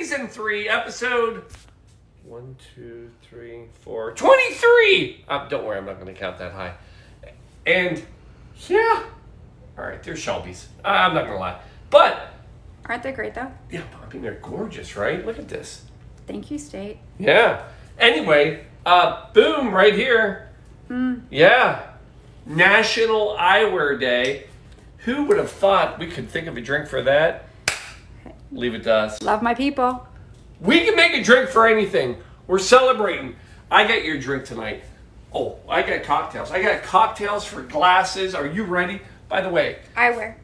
Season 3, episode 1, 2, 3, 4, 23! Don't worry, I'm not going to count that high. And, yeah. Alright, they're Shelby's. I'm not going to lie. But... Aren't they great, though? Yeah, I mean, they're gorgeous, right? Look at this. Thank you, State. Yeah. Anyway, boom, right here. Yeah. National Eyewear Day. Who would have thought we could think of a drink for that? Leave it to us. Love my people. We can make a drink for anything. We're celebrating. I got your drink tonight. Oh, I got cocktails. I got cocktails for glasses. Are you ready? By the way. Eyewear.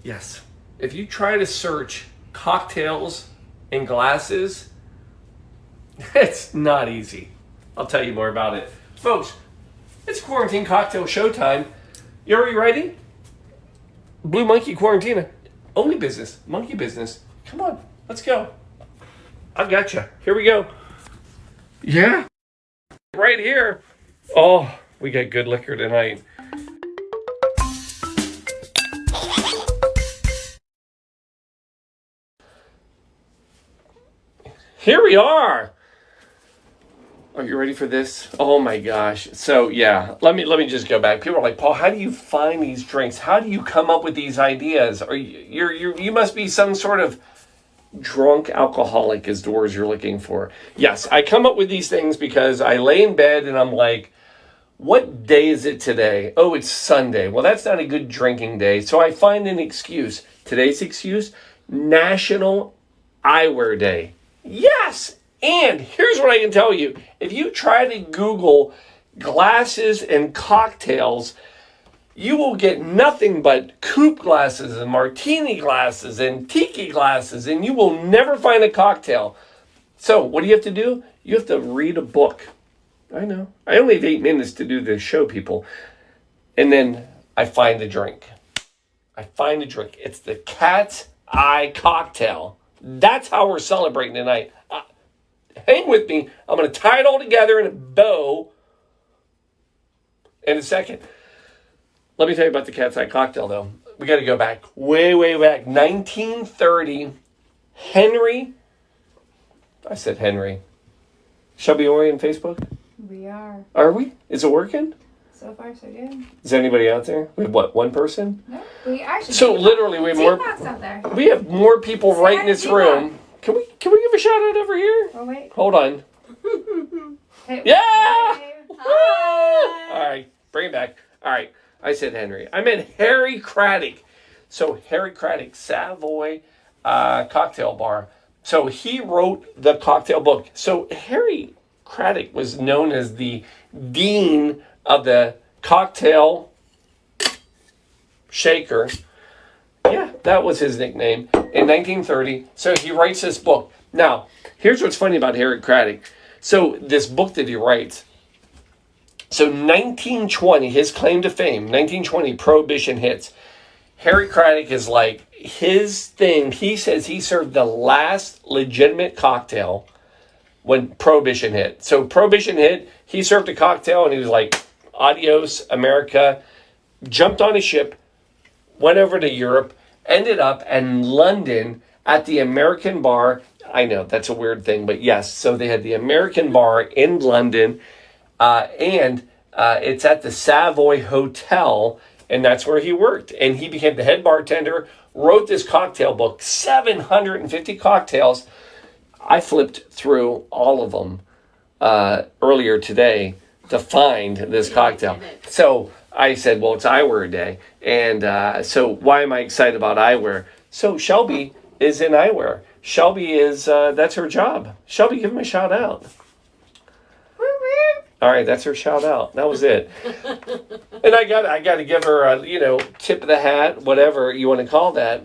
Yes. If you try to search cocktails and glasses, it's not easy. I'll tell you more about it. Folks, it's quarantine cocktail showtime. You already ready? Blue Monkey Quarantina. Only business. Monkey business. Come on. Let's go. I got you. Here we go. Yeah. Right here. Oh, we got good liquor tonight. Here we are. Are you ready for this? Oh my gosh. So yeah, let me just go back. People are like, Paul, how do you find these drinks? How do you come up with these ideas? Are you must be some sort of drunk alcoholic is the words you're looking for. Yes, I come up with these things because I lay in bed and I'm like, what day is it today? Oh, it's Sunday. Well, that's not a good drinking day. So I find an excuse. Today's excuse, National Eyewear Day. Yes! And here's what I can tell you. If you try to Google glasses and cocktails, you will get nothing but coupe glasses and martini glasses and tiki glasses, and you will never find a cocktail. So what do you have to do? You have to read a book. I know. I only have 8 minutes to do this show, people. And then I find the drink. It's the cat's eye cocktail. That's how we're celebrating tonight. Hang with me. I'm going to tie it all together in a bow in a second. Let me tell you about the cat's eye cocktail, though. We got to go back, way, way back. 1930, Henry. I said Henry. Shelby, are we on Facebook? We are. Are we? Is it working? So far, so good. Is anybody out there? We have what, one person? No, we actually. So literally, we have more. Out there. We have more people right in this room. Can we give a shout out over here? Oh wait. Hold on. Hey, Yeah. Hi. All right, bring it back. All right, I said Henry. I meant Harry Craddock. So Harry Craddock, Savoy cocktail bar. So he wrote the cocktail book. So Harry Craddock was known as the dean of the cocktail shaker. Yeah, that was his nickname in 1930. So he writes this book. Now, here's what's funny about Harry Craddock. So this book that he writes. So 1920, his claim to fame, 1920, Prohibition hits. Harry Craddock is like his thing. He says he served the last legitimate cocktail when Prohibition hit. So Prohibition hit, he served a cocktail and he was like, adios, America. Jumped on a ship, went over to Europe, ended up in London at the American bar. I know, that's a weird thing, but yes. So they had the American bar in London, and it's at the Savoy Hotel, and that's where he worked. And he became the head bartender, wrote this cocktail book, 750 cocktails. I flipped through all of them earlier today to find this cocktail. So I said, well, it's Eyewear Day. And so why am I excited about eyewear? So Shelby is in eyewear. Shelby is, that's her job. Shelby, give him a shout out. All right, that's her shout out. That was it. And I got to give her a, tip of the hat, whatever you want to call that.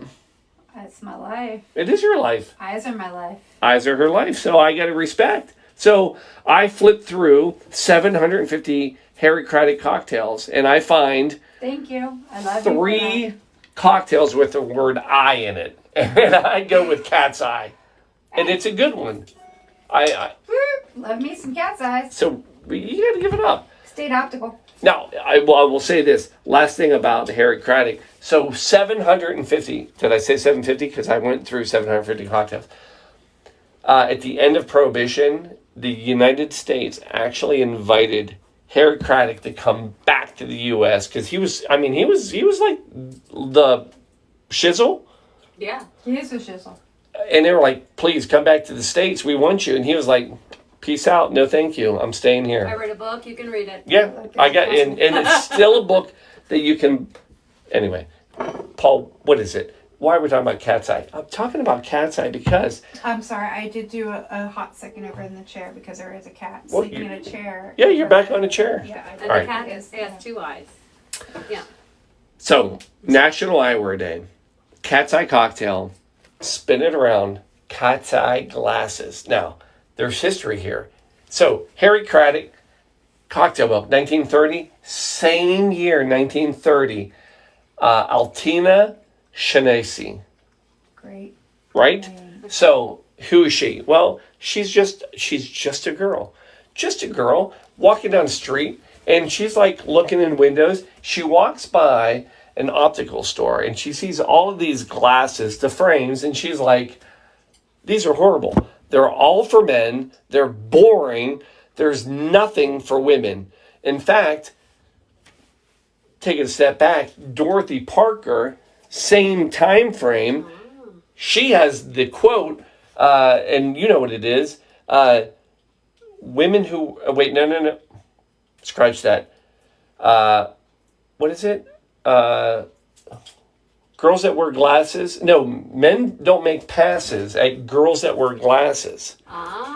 That's my life. It is your life. Eyes are my life. Eyes are her life. So I got to respect. So I flipped through 750 Harry Craddock cocktails, and I find Thank you. I love 3 cocktails with the word eye in it. And I go with cat's eye. And it's a good one. I love me some cat's eyes. So you got to give it up. State Optical. Now, I will say this. Last thing about Harry Craddock. So 750. Did I say 750? Because I went through 750 cocktails. at the end of Prohibition, the United States actually invited Harry Craddock to come back to the U.S. because he was like the shizzle. Yeah. He is a shizzle. And they were like, please come back to the States. We want you. And he was like, peace out. No, thank you. I'm staying here. I read a book. You can read it. Yeah, I got and it's still a book that you can. Anyway, Paul, what is it? Why are we talking about cat's eye? I'm talking about cat's eye because I'm sorry, I did do a hot second over in the chair because there is a cat Well, sleeping in a chair. yeah, you're back on a chair. Yeah, I And did. the All right. cat has two eyes. Yeah. So, National Eyewear Day, cat's eye cocktail, spin it around, cat's eye glasses. Now, there's history here. So, Harry Craddock, cocktail book, 1930, same year, 1930, Altina Shanasi, Great. right? So, who is she? Well, she's just a girl. Just a girl walking down the street, and she's like looking in windows. She walks by an optical store, and she sees all of these glasses, the frames, and she's like, these are horrible. They're all for men. They're boring. There's nothing for women. In fact, take a step back, Dorothy Parker, same time frame, she has the quote, and you know what it is, women who, wait, no, scratch that. What is it? Girls that wear glasses. No, men don't make passes at girls that wear glasses. Ah.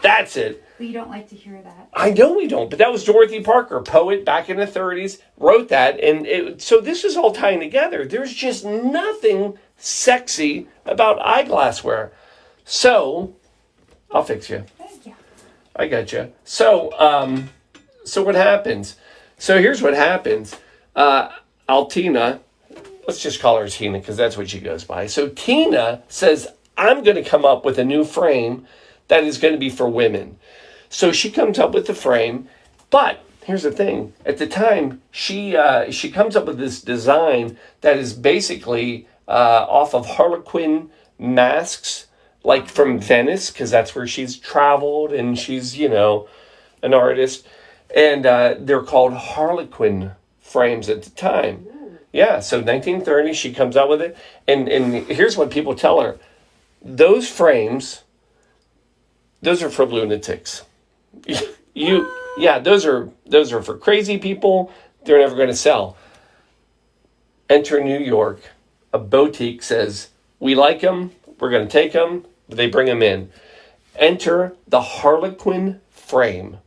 That's it. We don't like to hear that. I know we don't, but that was Dorothy Parker, poet back in the 30s, wrote that. And so this is all tying together. There's just nothing sexy about eyeglass wear. So, I'll fix you. Thank you. I got you. So what happens? So here's what happens. Altina, let's just call her Tina because that's what she goes by. So Tina says, I'm going to come up with a new frame that is going to be for women. So she comes up with the frame, but here's the thing. At the time, she comes up with this design that is basically off of Harlequin masks, like from Venice, because that's where she's traveled and she's, an artist. And they're called Harlequin frames at the time. Yeah, so 1930, she comes out with it. And here's what people tell her. Those frames, those are for lunatics. Those are for crazy people. They're never going to sell. Enter New York. A boutique says, we like them. We're going to take them. They bring them in. Enter the Harlequin frame.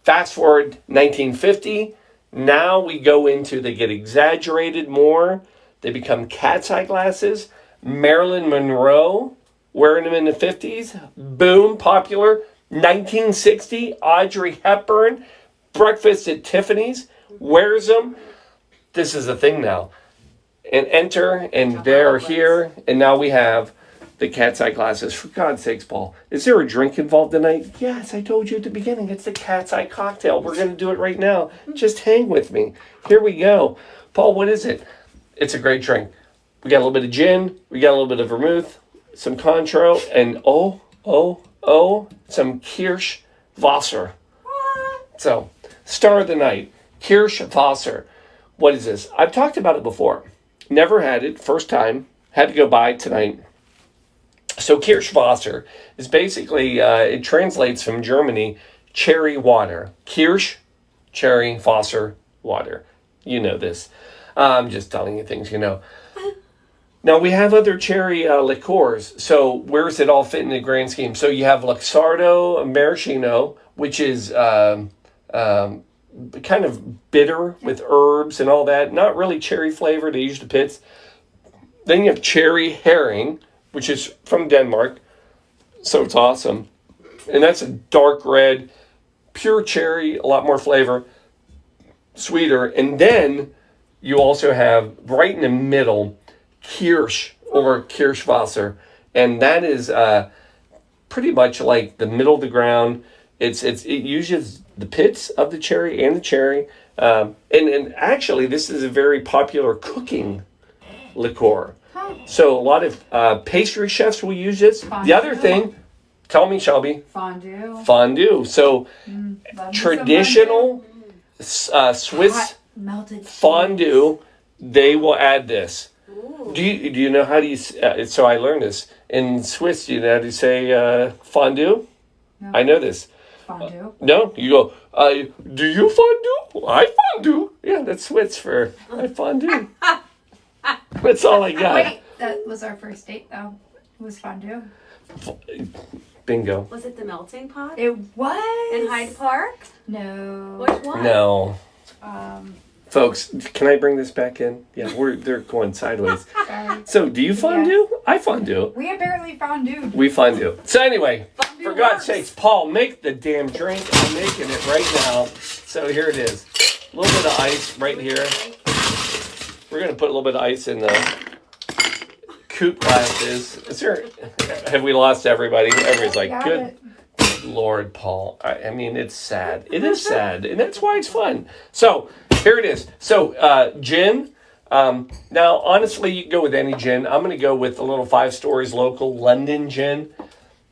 Fast forward 1950. Now we go into, they get exaggerated more. They become cat's eye glasses. Marilyn Monroe wearing them in the 50s. Boom, popular. 1960, Audrey Hepburn, Breakfast at Tiffany's, wears them. This is a thing now. And enter, and they're here, and now we have the cat's eye glasses. For God's sakes, Paul, is there a drink involved tonight? Yes, I told you at the beginning, it's the cat's eye cocktail. We're going to do it right now. Just hang with me. Here we go. Paul, what is it? It's a great drink. We got a little bit of gin, we got a little bit of vermouth, some Cointreau, and some Kirschwasser. So, star of the night, Kirschwasser. What is this? I've talked about it before. Never had it. First time. Had to go buy it tonight. So Kirschwasser is basically, it translates from Germany, cherry water. Kirsch, cherry, Wasser, water. You know this. I'm just telling you things you know. Now, we have other cherry liqueurs. So where does it all fit in the grand scheme? So you have Luxardo Maraschino, which is kind of bitter with herbs and all that. Not really cherry flavored. They use the pits. Then you have cherry herring, which is from Denmark. So it's awesome. And that's a dark red, pure cherry, a lot more flavor, sweeter. And then you also have right in the middle, Kirsch or Kirschwasser, and that is pretty much like the middle of the ground. It uses the pits of the cherry and the cherry, and actually this is a very popular cooking liqueur. So a lot of pastry chefs will use this. The other thing, Tell me, Shelby. Fondue. Fondue. So Love me some traditional Swiss hot melted cheese. fondue, they will add this. Ooh. Do you know how do you? So I learned this in Swiss. Do you know how to say fondue? No. I know this. Fondue. No, you go. Do you fondue? I fondue. Yeah, that's Swiss for I fondue. That's all I got. Wait, that was our first date though. It was fondue. Bingo. Was it the melting pot It was in Hyde Park? No. Which one? No, Um. folks, can I bring this back in? Yeah, they're going sideways. Sorry. So, do you fondue? I fondue. We apparently fondue. We fondue. So anyway, Fondue for God's works. sakes, Paul, make the damn drink. I'm making it right now. So here it is. A little bit of ice right here. We're gonna put a little bit of ice in the coupe glasses. Have we lost everybody? Everybody's like, Got good it. Lord, Paul. I mean, it's sad. It is sad, and that's why it's fun. So here it is. So gin. Now, honestly, you can go with any gin. I'm going to go with a little 5 Stories local London gin.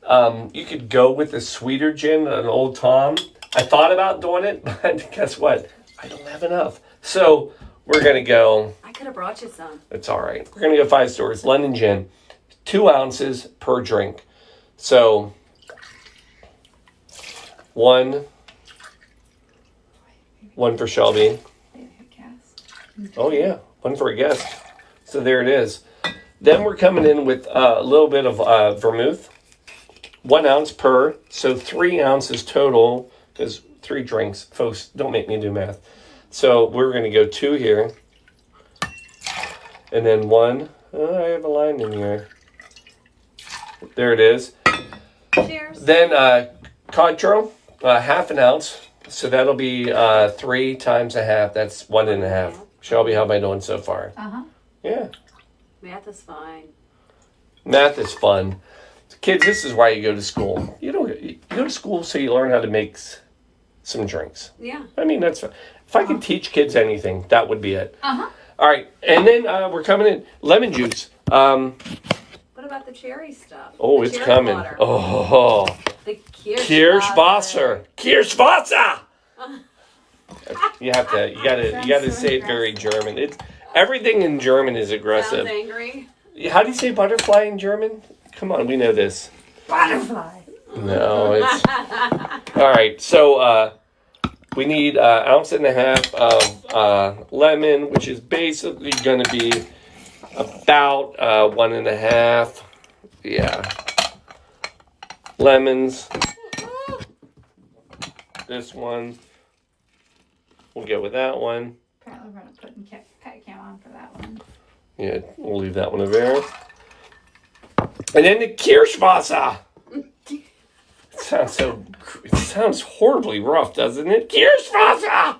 You could go with a sweeter gin, an Old Tom. I thought about doing it, but guess what? I don't have enough. So we're going to go. I could have brought you some. It's all right. We're going to go 5 Stories London gin. 2 ounces per drink. So one for Shelby. Oh, yeah. One for a guest. So there it is. Then we're coming in with a little bit of vermouth. 1 ounce per. So 3 ounces total. Because 3 drinks. Folks, don't make me do math. So we're going to go 2 here. And then 1. Oh, I have a line in here. There it is. Cheers. Then Cointreau, half an ounce. So that'll be 3 times a half. That's 1.5. Shelby, how am I doing so far? Yeah. Math is fine. Math is fun. Kids, this is why you go to school. You go to school so you learn how to make some drinks. Yeah. I mean, that's fun. If I could teach kids anything, that would be it. Uh-huh. All right. And then we're coming in. Lemon juice. What about the cherry stuff? Oh, The it's cherry coming. water. Oh. The Kirschwasser. Kirschwasser. You gotta say it very German. It's everything in German is aggressive. Sounds angry. How do you say butterfly in German? Come on, we know this. Butterfly. No, it's all right. So we need 1.5 ounces of lemon, which is basically going to be about 1.5. Yeah, lemons. This one. We'll go with that one. Apparently we're going to put pet cam on for that one. Yeah, we'll leave that one over there. And then the Kirschwasser. It sounds horribly rough, doesn't it? Kirschwasser.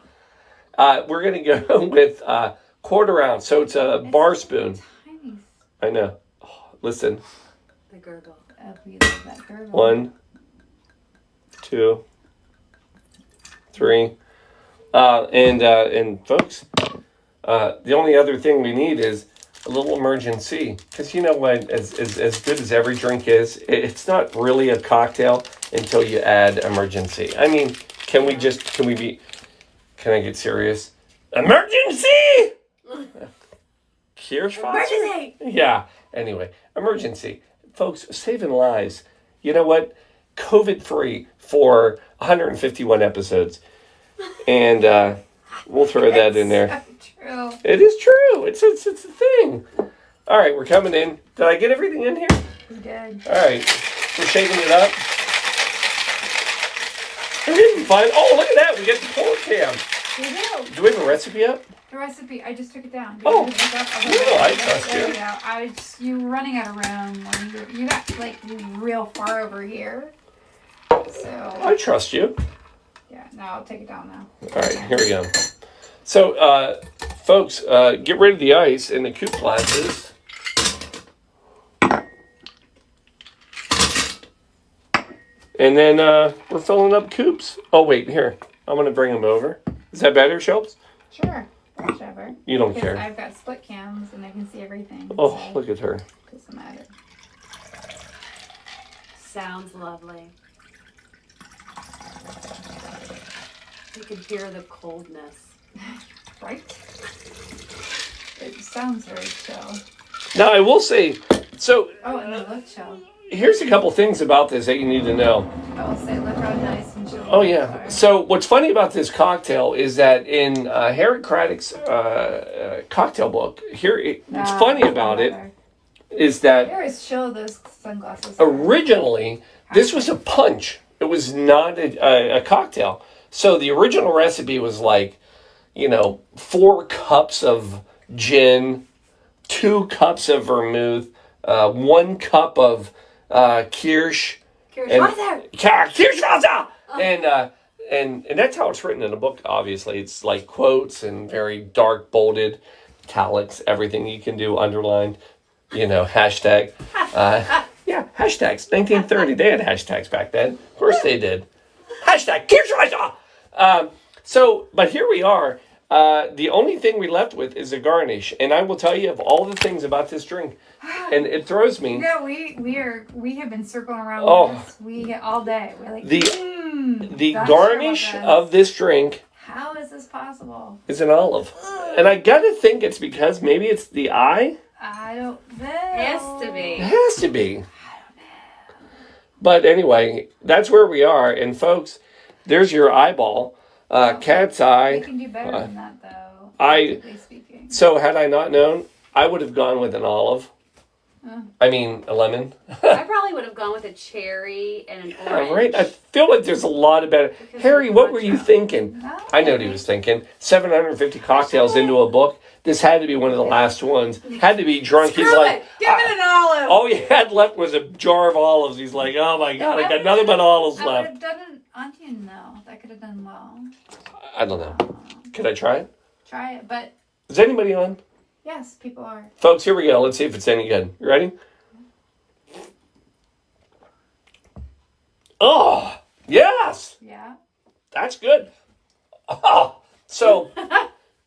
We're gonna go with 1/4 ounce, so it's a bar spoon. Tiny. I know. Oh, listen. The gurgle. We love that gurgle. 1, 2, 3. And folks, the only other thing we need is a little emergency. Because you know what, as good as every drink is, it's not really a cocktail until you add emergency. I mean, can I get serious? Emergency! Kirschwasser? Emergency! Yeah. Anyway, emergency. Folks, saving lives. You know what? COVID-free for 151 episodes. And we'll throw that in there. So true. It is true. It's a thing. All right, we're coming in. Did I get everything in here? We did. All right. We're shaking it up. We're getting fun. Oh, look at that. We got the pour cam. We do. Do we have a recipe up? The recipe, I just took it down. Oh. You look up? No, I trust There you. we go. You were running out of room. When you got like real far over here. So, I trust you. yeah, no, I'll take it down now. All right, here we go. So, folks, get rid of the ice in the coupe glasses. And then we're filling up coupes. Oh, wait, here. I'm going to bring them over. Is that better, Shelps? Sure, whichever. You don't Because care. I've got split cams and I can see everything. Oh, so look at her. doesn't matter. sounds lovely. You can hear the coldness. Right? It sounds very chill. Now, I will say, so Oh, and they look chill. here's a couple things about this that you need to know. I will say, look how nice and chill. Oh, yeah. So what's funny about this cocktail is that in Harry Craddock's cocktail book, what's funny about it is that Here is chill, those sunglasses. originally, this was a punch. It was not a cocktail. So the original recipe was like, 4 cups of gin, 2 cups of vermouth, 1 cup of kirsch. Kirschwasser! And that's how it's written in the book, obviously. It's like quotes and very dark, bolded, italics, everything you can do, underlined, hashtag. Yeah, hashtags. 1930, they had hashtags back then. Of course they did. Hashtag Kirschwasser! But here we are. The only thing we left with is a garnish. And I will tell you of all the things about this drink. And it throws me. Yeah, we have been circling around with this all day. We're like, the garnish of this drink. How is this possible? Is an olive. And I gotta think it's because maybe it's the eye. I don't know. Has to be. It has to be. But anyway, that's where we are. And folks, there's your eyeball. Cat's eye. We can do better than that, though. Speaking. So had I not known, I would have gone with an olive. I mean, a lemon. I probably would have gone with a cherry and an orange. Right? I feel like there's a lot of better. Harry, what were you thinking? I know what he was thinking. 750 cocktails into a book. This had to be one of the last ones. Had to be drunk. Screw He's like, it. Give it an olive. all he had left was a jar of olives. He's like, oh my God, I got nothing but olives I would left. have done an onion, though. That could have done well. I don't know. Could I try it? Try it, but Is anybody on? yes, people are. Folks, here we go. Let's see if it's any good. You ready? Oh, yes. Yeah. That's good. Oh, so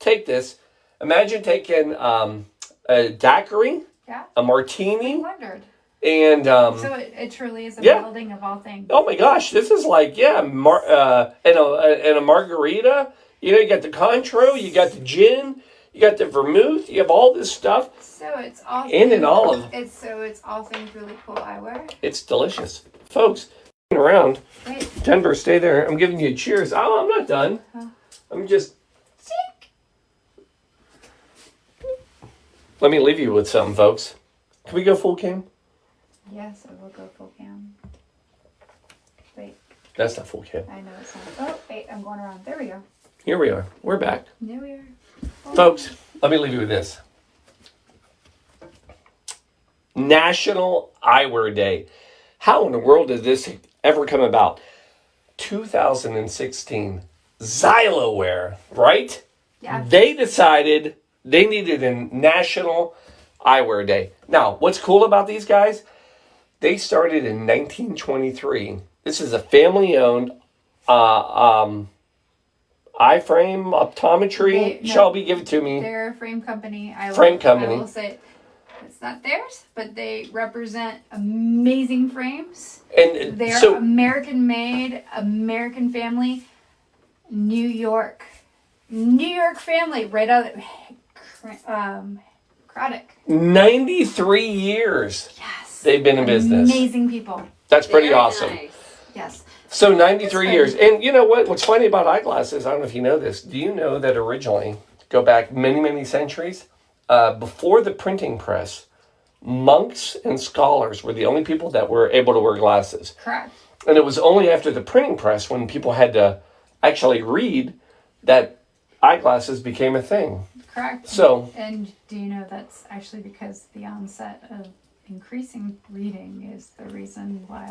take this. Imagine taking a daiquiri, Yeah. a I martini, wondered. and So it truly is a melding of all things. oh my gosh, this is like and a margarita. You got the Cointreau, you got the gin, you got the vermouth, you have all this stuff. So it's all And an olive. It's all things really cool eyewear. It's delicious, folks. Around Wait. Denver, stay there. I'm giving you cheers. Oh, I'm not done. I'm just. Let me leave you with something, folks. Can we go full cam? Yes, I will go full cam. Wait, That's not full cam. I know it's not. Oh, wait, I'm going around. There we go. Here we are. We're back. There we are. Oh. Folks, let me leave you with this. National Eyewear Day. How in the world did this ever come about? 2016. Zyloware, right? Yeah. They decided they needed a National Eyewear Day. Now, what's cool about these guys? They started in 1923. This is a family-owned iframe optometry. Shelby, give it to me. They're a frame company. Frame company. I will say it's not theirs, but they represent amazing frames. And They're so, American-made, American family, New York family, right out of Craddock. 93 years Yes. they've been in business. Amazing people. That's pretty Very awesome. nice. Yes. So 93 years. And you know what? What's funny about eyeglasses, I don't know if you know this. Do you know that originally, go back many, many centuries, before the printing press, monks and scholars were the only people that were able to wear glasses. Correct. And it was only after the printing press, when people had to actually read, that eyeglasses became a thing. Correct. So, And do you know that's actually because the onset of increasing reading is the reason why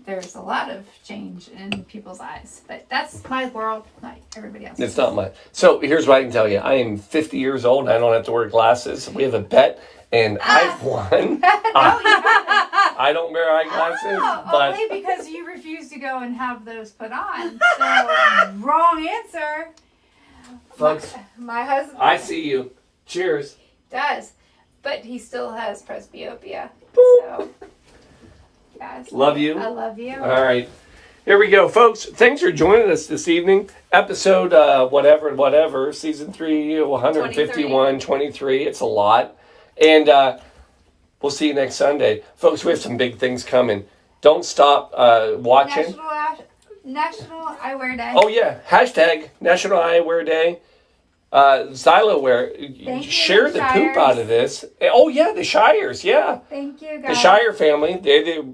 there's a lot of change in people's eyes. But that's my world, not everybody else's. it's not much. So here's what I can tell you. I am 50 years old and I don't have to wear glasses. We have a bet and I've won. I don't wear eyeglasses, but only because you refuse to go and have those put on. So, wrong answer. folks, My husband I see you. Cheers. does, but he still has presbyopia. So, Yes. Love you. I love you. All right. Here we go, folks. Thanks for joining us this evening. Episode whatever, season 3, 151, 23. It's a lot. And we'll see you next Sunday. Folks, we have some big things coming. Don't stop watching. National Eyewear Day. Oh, yeah. Hashtag National Eyewear Day. Zyloware. Share the poop out of this. Oh, yeah, the Shires. Yeah. Thank you, guys. The Shire family.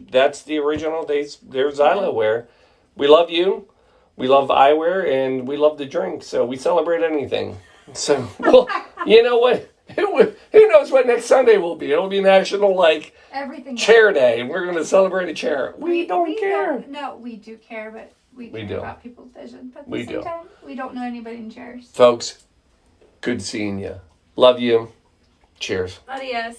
That's the original. They're Zyloware. We love you. We love eyewear, and we love the drink. So we celebrate anything. So, well, you know what? Who knows what next Sunday will be? It'll be National Everything Chair Day, and we're going to celebrate a chair. We don't care. No, we do care, but we care do. about people's vision. But at We the same do. time, we don't know anybody in chairs. Folks, good seeing you. Love you. Cheers. Adios.